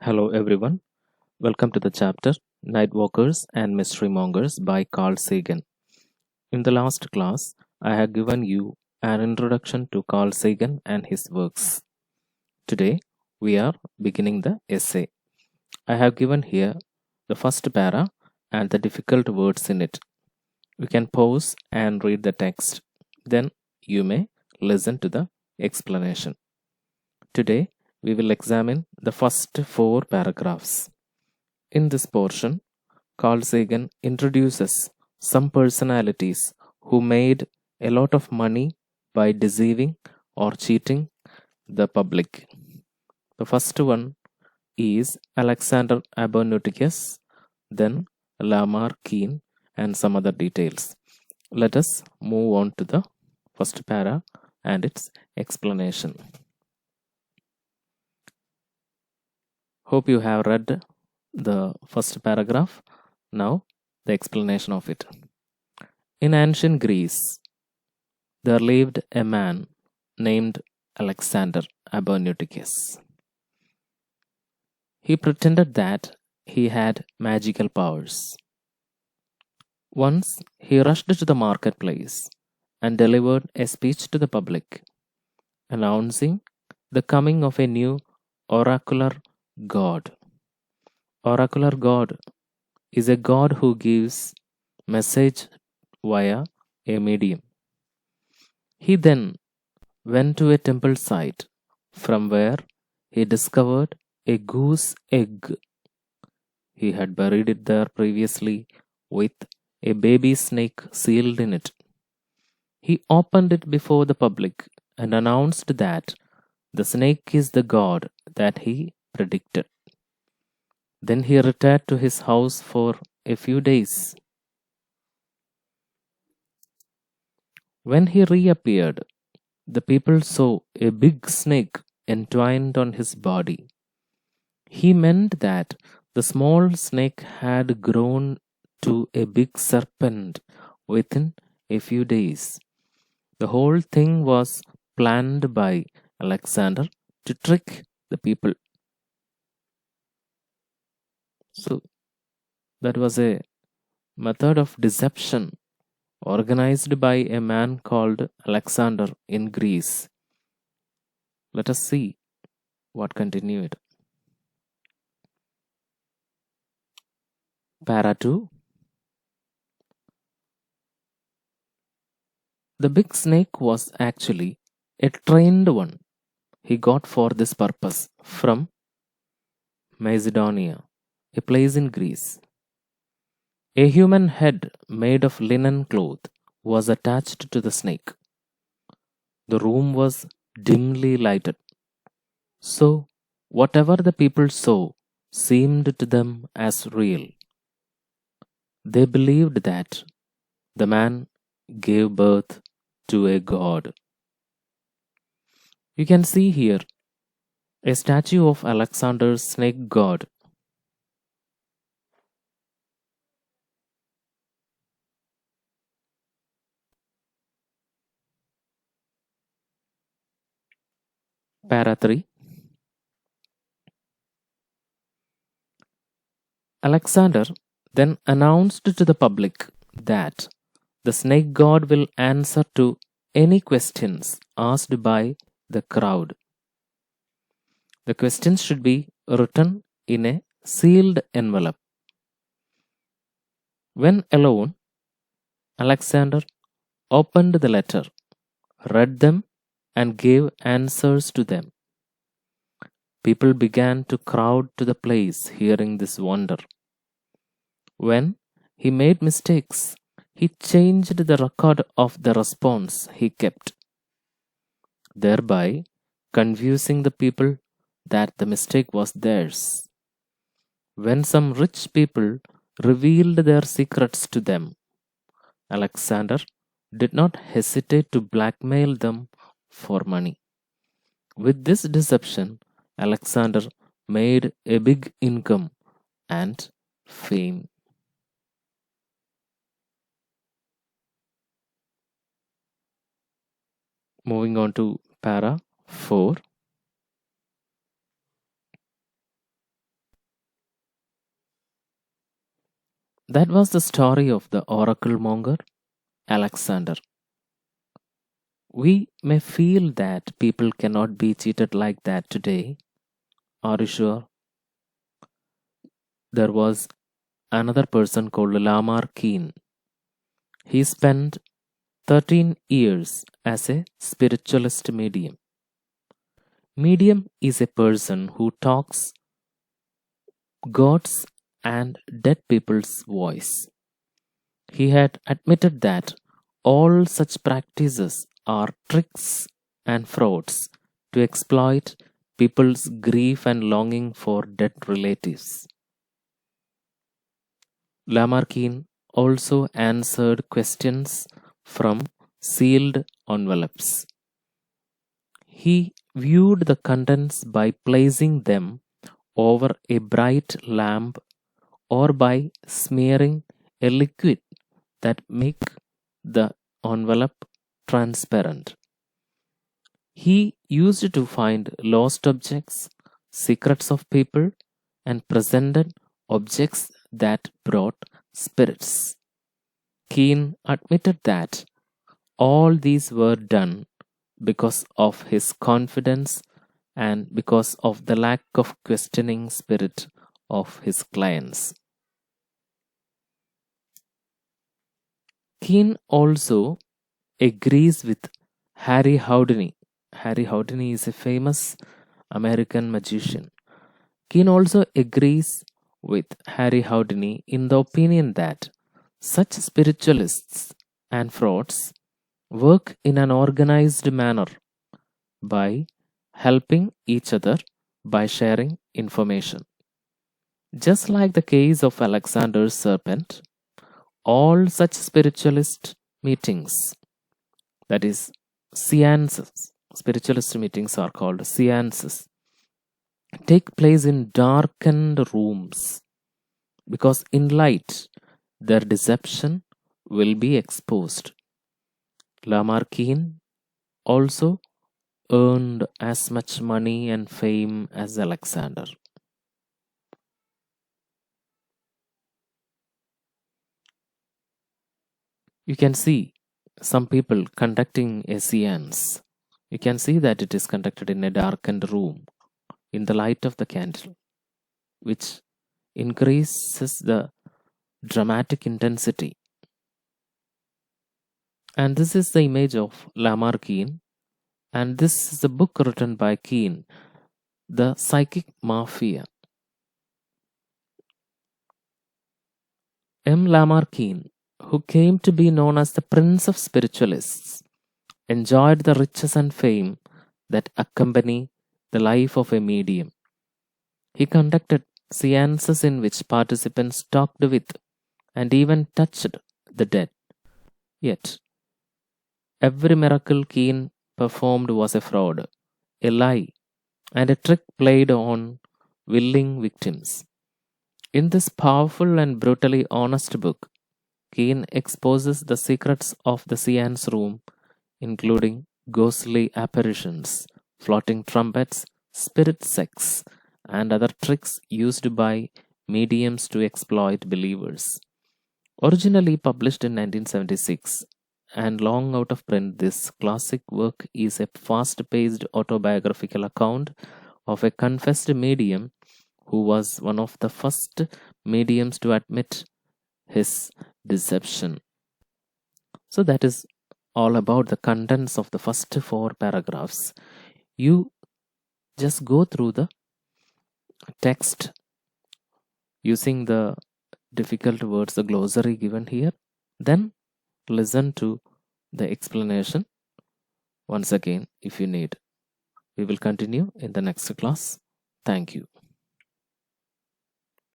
Hello, everyone. Welcome to the chapter Nightwalkers and Mystery Mongers by Carl Sagan. In the last class, I have given you an introduction to Carl Sagan and his works. Today, we are beginning the essay. I have given here the first para and the difficult words in it. You can pause and read the text. Then, you may listen to the explanation. Today, we will examine the first four paragraphs. In this portion, Carl Sagan introduces some personalities who made a lot of money by deceiving or cheating the public. The first one is Alexander Abernathy's, then Lamarckine, and some other details. Let us move on to the first para and its explanation. Hope you have read the first paragraph. Now, the explanation of it. In ancient Greece, there lived a man named Alexander Abernathy's. He pretended that he had magical powers. Once he rushed to the marketplace and delivered a speech to the public, announcing the coming of a new oracular god. Oracular god is a god who gives message via a medium. He then went to a temple site from where he discovered a goose egg. He had buried it there previously with a baby snake sealed in it. He opened it before the public and announced that the snake is the god that he predicted. Then he retired to his house for a few days. When he reappeared, the people saw a big snake entwined on his body. He meant that the small snake had grown to a big serpent within a few days. The whole thing was planned by Alexander to trick the people. So, that was a method of deception organized by a man called Alexander in Greece. Let us see what continued. Para 2. The big snake was actually a trained one he got for this purpose from Macedonia, a place in Greece. A human head made of linen cloth was attached to the snake. The room was dimly lighted, so whatever the people saw seemed to them as real. They believed that the man gave birth to a god. You can see here a statue of Alexander's snake god. Para 3. Alexander then announced to the public that the snake god will answer to any questions asked by the crowd. The questions should be written in a sealed envelope. When alone, Alexander opened the letter, read them, and gave answers to them. People began to crowd to the place hearing this wonder. When he made mistakes, he changed the record of the response he kept, thereby confusing the people that the mistake was theirs. When some rich people revealed their secrets to them, Alexander did not hesitate to blackmail them for money. With this deception, Alexander made a big income and fame. Moving on to para 4. That was the story of the oracle monger, Alexander. We may feel that people cannot be cheated like that today. Are you sure? There was another person called Lamar Keen. He spent 13 years as a spiritualist medium. Medium is a person who talks God's and dead people's voice. He had admitted that all such practices are tricks and frauds to exploit people's grief and longing for dead relatives. Lamarckine also answered questions from sealed envelopes. He viewed the contents by placing them over a bright lamp or by smearing a liquid that make the envelope transparent. He used to find lost objects, secrets of people, and presented objects that brought spirits. Keene admitted that all these were done because of his confidence and because of the lack of questioning spirit of his clients. Keene also agrees with Harry Houdini. Harry Houdini is a famous American magician. Keene also agrees with Harry Houdini in the opinion that such spiritualists and frauds work in an organized manner by helping each other by sharing information. Just like the case of Alexander's serpent, all such spiritualist meetings, that is, seances, spiritualist meetings are called seances, take place in darkened rooms because in light their deception will be exposed. Lamarckine also earned as much money and fame as Alexander. You can see some people conducting a seance. You can see that it is conducted in a darkened room in the light of the candle, which increases the dramatic intensity. And this is the image of Lamarckine, and this is a book written by Keene, The Psychic Mafia. M. Lamarckine, who came to be known as the Prince of Spiritualists, enjoyed the riches and fame that accompany the life of a medium. He conducted seances in which participants talked with and even touched the dead. Yet, every miracle Keene performed was a fraud, a lie, and a trick played on willing victims. In this powerful and brutally honest book, Keene exposes the secrets of the seance room, including ghostly apparitions, floating trumpets, spirit sex, and other tricks used by mediums to exploit believers. Originally published in 1976 and long out of print, this classic work is a fast paced autobiographical account of a confessed medium who was one of the first mediums to admit his deception. So, that is all about the contents of the first 4 paragraphs. You just go through the text using the difficult words, the glossary given here, then listen to the explanation once again if you need. We will continue in the next class. Thank you.